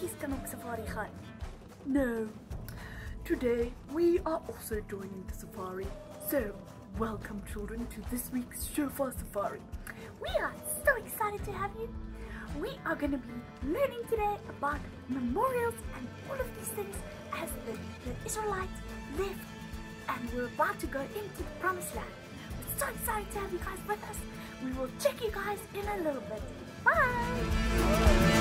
Kitties kan ook safari gaan. No. Today we are also joining the safari. So, welcome children to this week's Shofar Safari. We are so excited to have you. We are going to be learning today about memorials and all of these things as the Israelites left and we're about to go into the promised land. We're so excited to have you guys with us. We will check you guys in a little bit. Bye!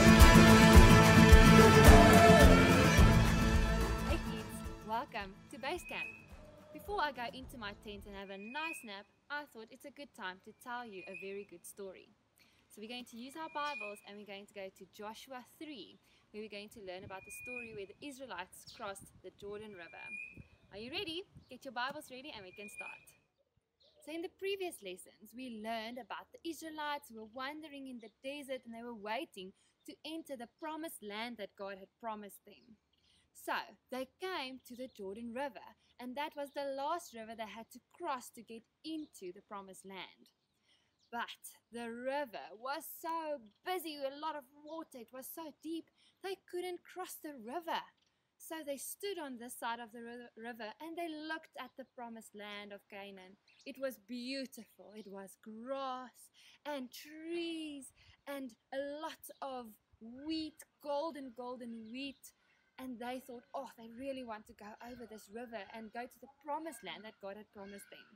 Hey kids, welcome to base camp. Before I go into my tent and have a nice nap, I thought it's a good time to tell you a very good story. So we're going to use our Bibles and we're going to go to Joshua 3, where we're going to learn about the story where the Israelites crossed the Jordan River. Are you ready? Get your Bibles ready and we can start. So in the previous lessons, we learned about the Israelites who were wandering in the desert and they were waiting to enter the promised land that God had promised them. So they came to the Jordan River, and that was the last river they had to cross to get into the promised land. But the river was so busy with a lot of water, it was so deep, they couldn't cross the river. So they stood on this side of the river and they looked at the promised land of Canaan. It was beautiful. It was grass and trees and a lot of wheat, golden wheat. And they thought, oh, they really want to go over this river and go to the promised land that God had promised them.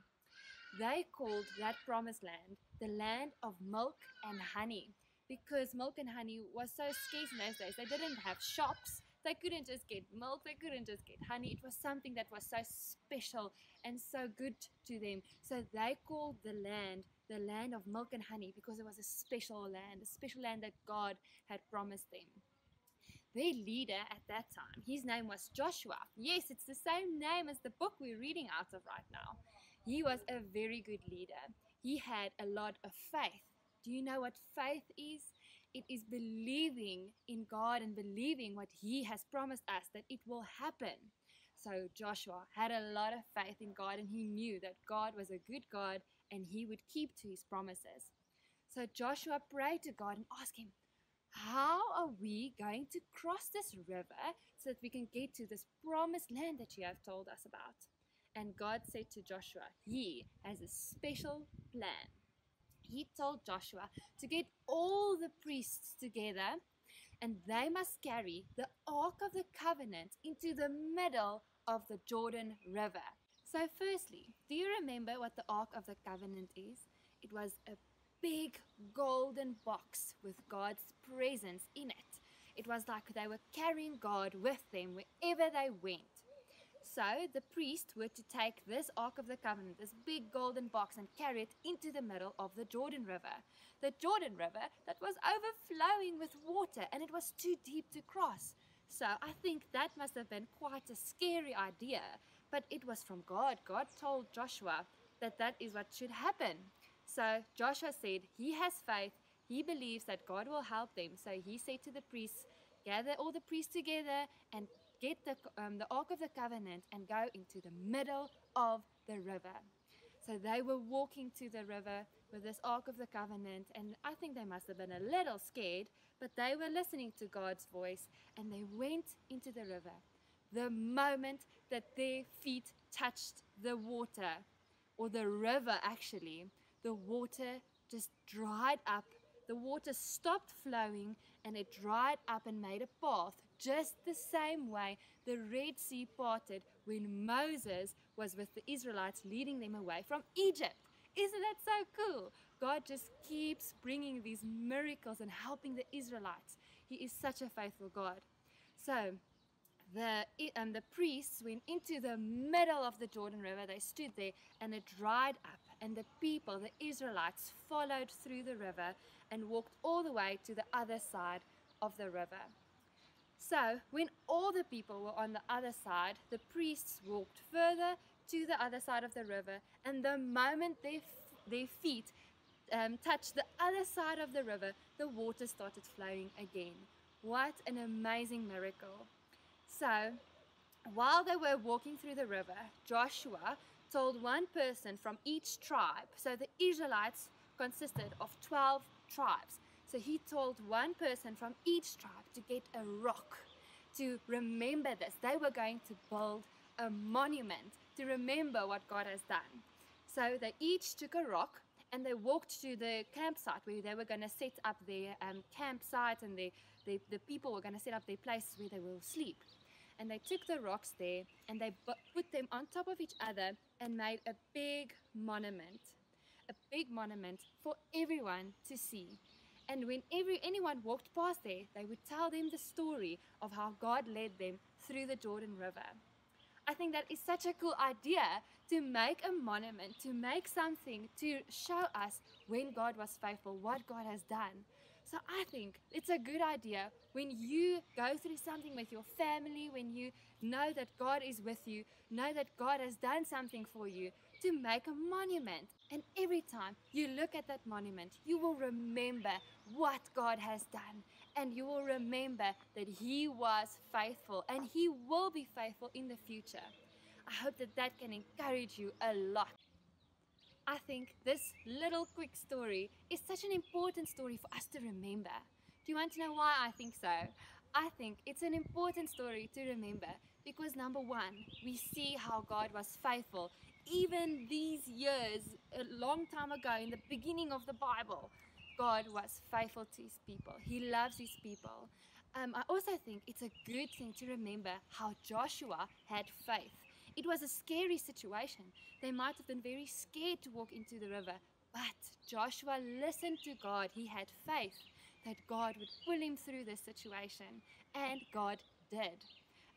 They called that promised land the land of milk and honey, because milk and honey was so scarce in those days. They didn't have shops. They couldn't just get milk, they couldn't just get honey. It was something that was so special and so good to them. So they called the land of milk and honey, because it was a special land that God had promised them. Their leader at that time, his name was Joshua. Yes, it's the same name as the book we're reading out of right now. He was a very good leader. He had a lot of faith. Do you know what faith is? It is believing in God and believing what He has promised us, that it will happen. So Joshua had a lot of faith in God, and he knew that God was a good God and He would keep to His promises. So Joshua prayed to God and asked Him, how are we going to cross this river so that we can get to this promised land that you have told us about? And God said to Joshua, He has a special plan. He told Joshua to get all the priests together and they must carry the Ark of the Covenant into the middle of the Jordan River. So firstly, do you remember what the Ark of the Covenant is? It was a big golden box with God's presence in it. It was like they were carrying God with them wherever they went. So the priests were to take this Ark of the Covenant, this big golden box, and carry it into the middle of the Jordan River. The Jordan River that was overflowing with water and it was too deep to cross. So I think that must have been quite a scary idea, but it was from God. God told Joshua that that is what should happen. So Joshua said he has faith, he believes that God will help them. So he said to the priests, gather all the priests together and get the Ark of the Covenant and go into the middle of the river. So they were walking to the river with this Ark of the Covenant, and I think they must have been a little scared, but they were listening to God's voice and they went into the river. The moment that their feet touched the water, or the river actually, the water just dried up. The water stopped flowing and it dried up and made a path, just the same way the Red Sea parted when Moses was with the Israelites leading them away from Egypt. Isn't that so cool? God just keeps bringing these miracles and helping the Israelites. He is such a faithful God. So the priests went into the middle of the Jordan River. They stood there and it dried up, and the people, the Israelites, followed through the river and walked all the way to the other side of the river. So when all the people were on the other side, the priests walked further to the other side of the river, and the moment their feet touched the other side of the river, the water started flowing again. What an amazing miracle. So while they were walking through the river, Joshua told one person from each tribe. So the Israelites consisted of 12 tribes. So he told one person from each tribe to get a rock to remember this. They were going to build a monument to remember what God has done. So they each took a rock and they walked to the campsite where they were going to set up their campsite, and the people were going to set up their places where they will sleep. And they took the rocks there and they put them on top of each other and made a big monument for everyone to see. And when anyone walked past there, they would tell them the story of how God led them through the Jordan River. I think that is such a cool idea, to make a monument, to make something to show us when God was faithful, what God has done. So I think it's a good idea when you go through something with your family, when you know that God is with you, know that God has done something for you, to make a monument. And every time you look at that monument, you will remember what God has done. And you will remember that He was faithful and He will be faithful in the future. I hope that that can encourage you a lot. I think this little quick story is such an important story for us to remember. Do you want to know why I think so? I think it's an important story to remember because, number one, we see how God was faithful even these years, a long time ago, in the beginning of the Bible. God was faithful to His people. He loves His people. I also think it's a good thing to remember how Joshua had faith. It was a scary situation. They might have been very scared to walk into the river, but Joshua listened to God. He had faith that God would pull him through this situation, and God did.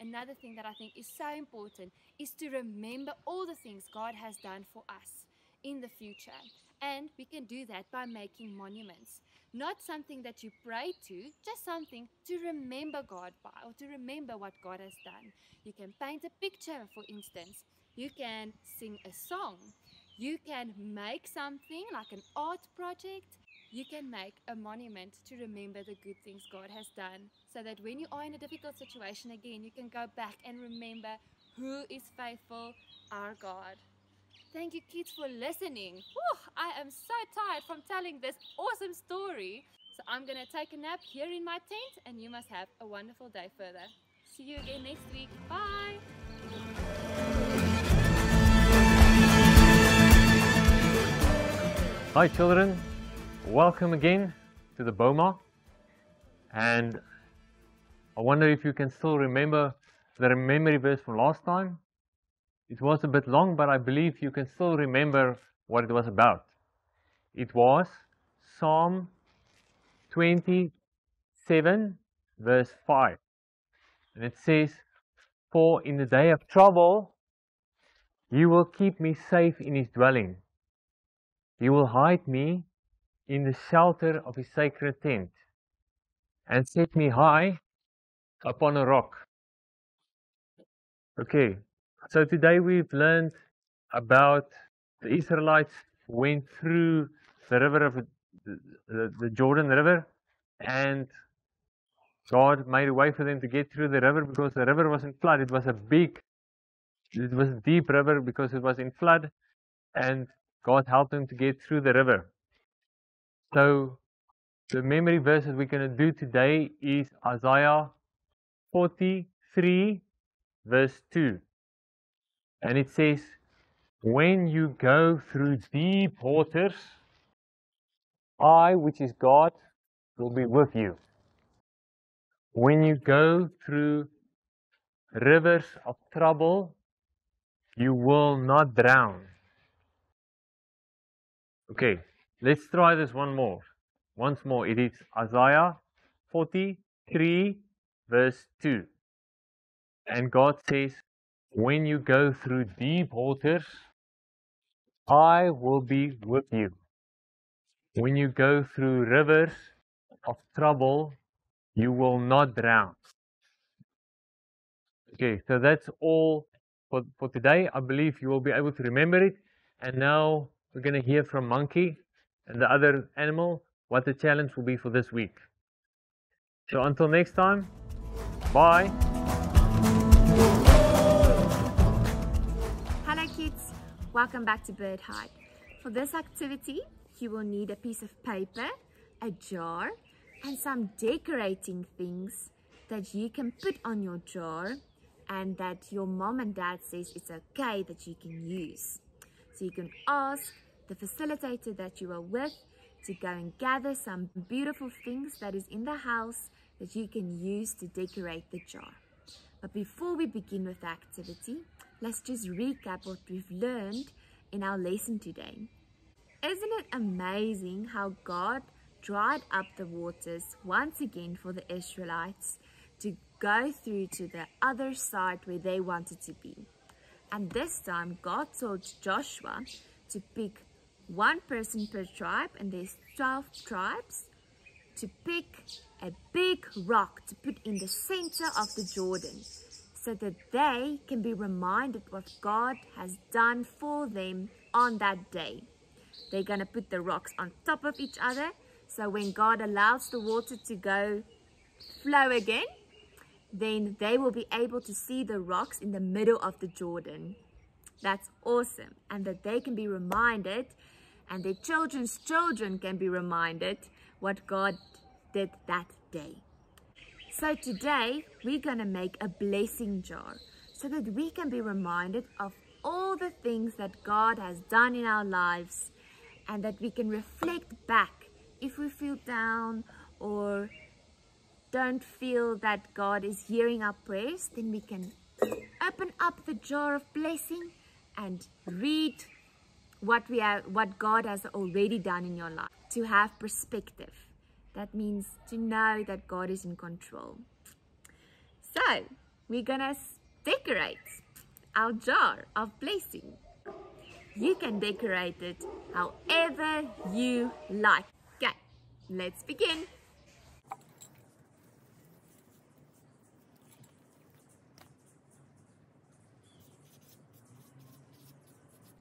Another thing that I think is so important is to remember all the things God has done for us in the future. And we can do that by making monuments. Not something that you pray to, just something to remember God by, or to remember what God has done. You can paint a picture, for instance. You can sing a song. You can make something like an art project. You can make a monument to remember the good things God has done, so that when you are in a difficult situation again, you can go back and remember who is faithful, our God. Thank you, kids, for listening. Whew, I am so tired from telling this awesome story. So I'm going to take a nap here in my tent, and you must have a wonderful day further. See you again next week. Bye. Hi children, welcome again to the Boma, and I wonder if you can still remember the memory verse from last time. It was a bit long, but I believe you can still remember what it was about. It was Psalm 27 verse 5, and it says, "For in the day of trouble He will keep me safe in His dwelling. He will hide me in the shelter of His sacred tent and set me high upon a rock." Okay, so today we've learned about the Israelites went through the river of the Jordan River, and God made a way for them to get through the river because the river was in flood. It was a deep river because it was in flood, and God helped them to get through the river. So the memory verse that we're going to do today is Isaiah 43 verse 2. And it says, "When you go through deep waters, I, which is God, will be with you. When you go through rivers of trouble, you will not drown." Okay, let's try this once more. It is Isaiah 43 verse 2. And God says, "When you go through deep waters, I will be with you. When you go through rivers of trouble, you will not drown." Okay, so that's all for today. I believe you will be able to remember it. And now we're going to hear from Monkey and the other animal what the challenge will be for this week. So until next time, bye. Hello kids, welcome back to Bird Hide. For this activity, you will need a piece of paper, a jar, and some decorating things that you can put on your jar and that your mom and dad says it's okay that you can use. So you can ask the facilitator that you are with to go and gather some beautiful things that is in the house that you can use to decorate the jar. But before we begin with the activity, let's just recap what we've learned in our lesson today. Isn't it amazing how God dried up the waters once again for the Israelites to go through to the other side where they wanted to be? And this time God told Joshua to pick one person per tribe, and there's 12 tribes, to pick a big rock to put in the center of the Jordan so that they can be reminded what God has done for them on that day. They're going to put the rocks on top of each other, so when God allows the water to go flow again, then they will be able to see the rocks in the middle of the Jordan. That's awesome. And that they can be reminded, and their children's children can be reminded what God did that day. So today we're going to make a blessing jar so that we can be reminded of all the things that God has done in our lives, and that we can reflect back if we feel down or don't feel that God is hearing our prayers. Then we can open up the jar of blessing and read what God has already done in your life. To have perspective. That means to know that God is in control. So we're gonna decorate our jar of blessing. You can decorate it however you like. Okay, let's begin.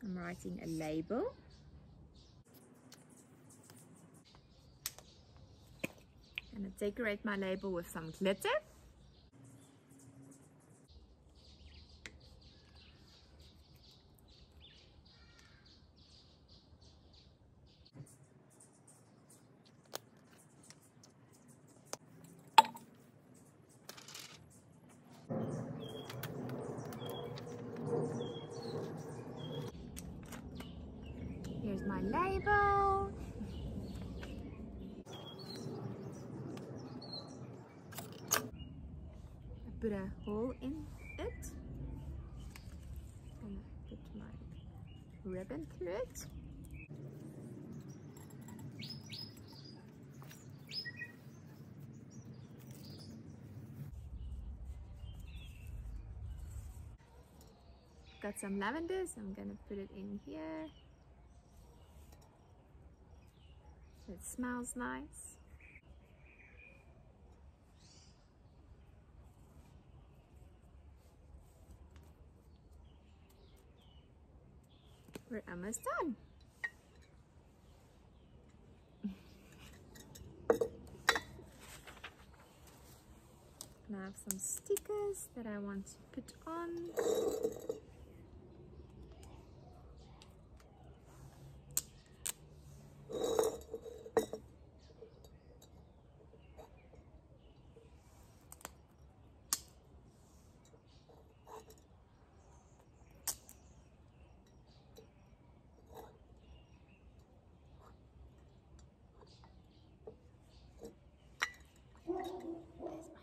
I'm writing a label. I'm going to decorate my label with some glitter. Here's my label. I put a hole in it and put my ribbon through it. Got some lavender, so I'm gonna put it in here. It smells nice. We're almost done. And I have some stickers that I want to put on.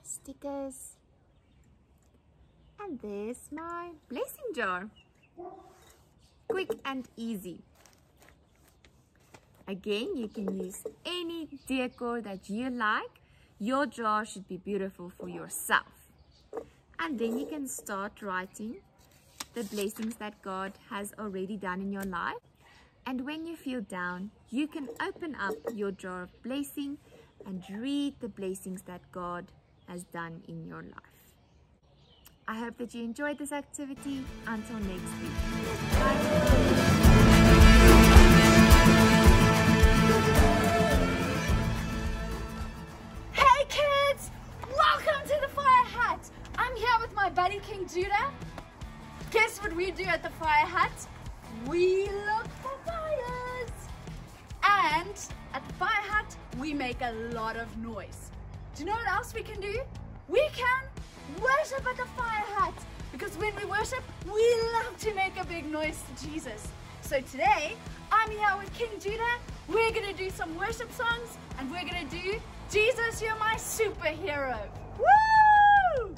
Stickers, and there's my blessing jar. Quick and easy. Again, you can use any decor that you like. Your jar should be beautiful for yourself. And then you can start writing the blessings that God has already done in your life. And when you feel down, you can open up your jar of blessing and read the blessings that God has done in your life. I hope that you enjoyed this activity. Until next week. Bye. Hey kids! Welcome to the Fire Hut! I'm here with my buddy King Judah. Guess what we do at the Fire Hut? We look for fires! And at the Fire Hut, we make a lot of noise. Do you know what else we can do? We can worship at the fire hut, because when we worship, we love to make a big noise to Jesus. So today, I'm here with King Judah. We're going to do some worship songs, and we're going to do Jesus, You're My Superhero. Woo!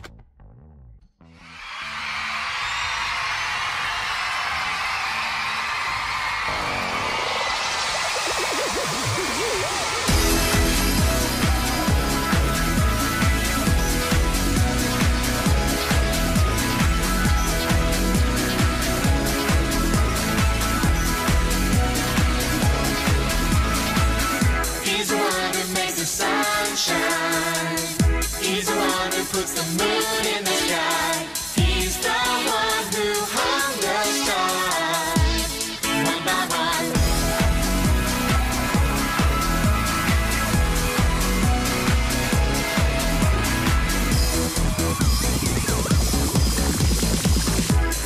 He's the one who puts the moon in the sky. He's the one who hung the stars one by one.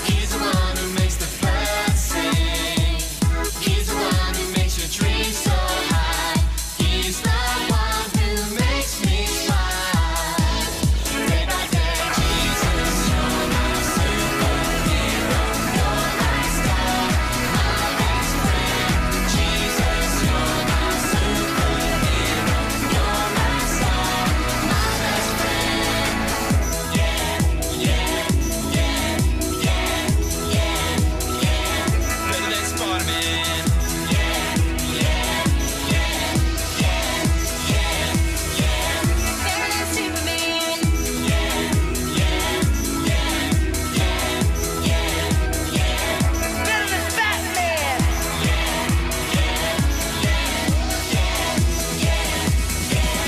He's the one who makes the birds sing. He's the one who makes your dreams so high. He's the one who makes me smile. Day by day, Jesus, you're my superhero. You're my star, my best friend. Jesus, you're my superhero. You're my star, my best friend. Yeah, yeah, yeah, yeah, yeah, yeah. Better than Spider-Man. Yeah, yeah, yeah, yeah, yeah, yeah. Better than Superman. Yeah, yeah, yeah, yeah, yeah, yeah. Better than Batman. Yeah, yeah, yeah, yeah, yeah, yeah.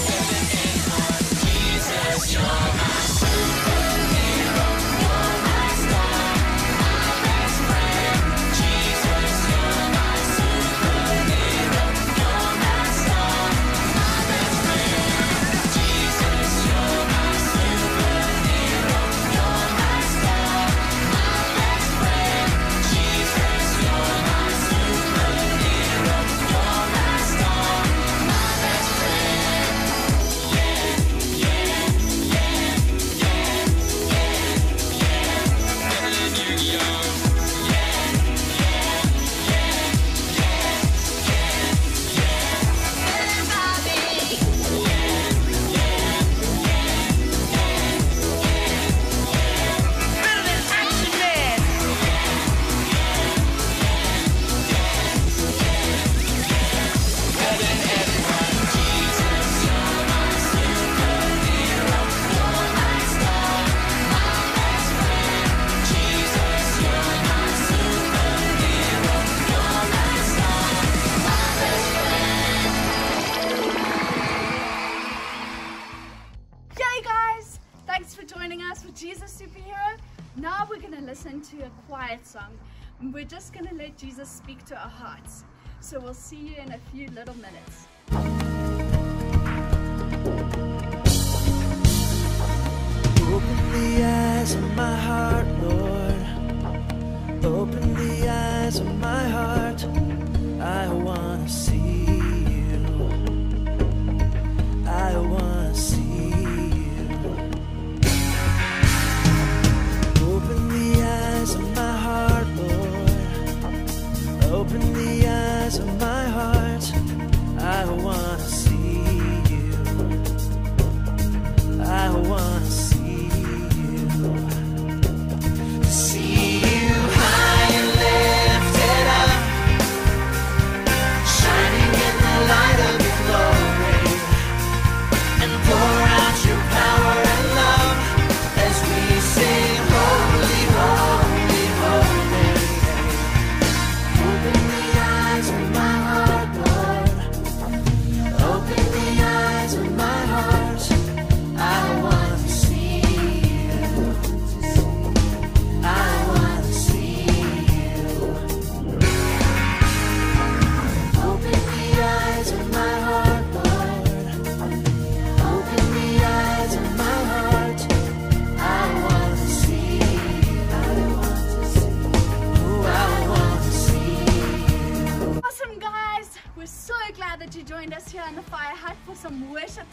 Better than anyone. Jesus, you're my superhero. You're my star, my best friend. Jesus, you're my superhero. You're my star, my best friend. Jesus, you're my superhero. You're my star, my best friend. Jesus, you're my superhero. You're my star, my best friend. Yeah, yeah, yeah, yeah, yeah, yeah. Better than Yu-Gi-Oh! Yeah, yeah, yeah, yeah, yeah, yeah. Better than Bobby. Yeah, yeah, yeah, yeah, yeah, yeah. Better than Action Man. Better than everyone. Jesus, you're my superhero. You're my star, my best friend. Jesus, you're my superhero. You're my star, my best friend. Yay guys! Thanks for joining us for Jesus Superhero. Now we're going to listen to a quiet song. We're just going to let Jesus speak to our hearts. So we'll see you in a few little minutes. Open the eyes of my heart, Lord. Open the eyes of my heart. I want to see you. I want to see you. Open the eyes of my heart, Lord. Open the eyes of my heart. I want to see you. I want to see you.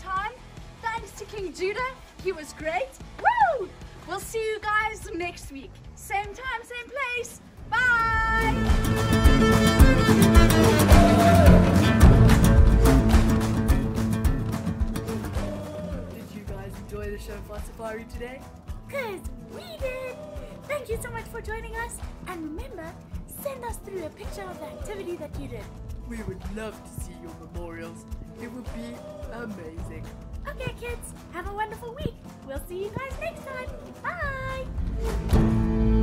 time. Thanks to King Judah. He was great. Woo! We'll see you guys next week. Same time, same place. Bye! Did you guys enjoy the Shofar Safari today? Cause we did! Thank you so much for joining us, and remember, send us through a picture of the activity that you did. We would love to see your memorials. It would be amazing. Okay kids, have a wonderful week. We'll see you guys next time. Bye!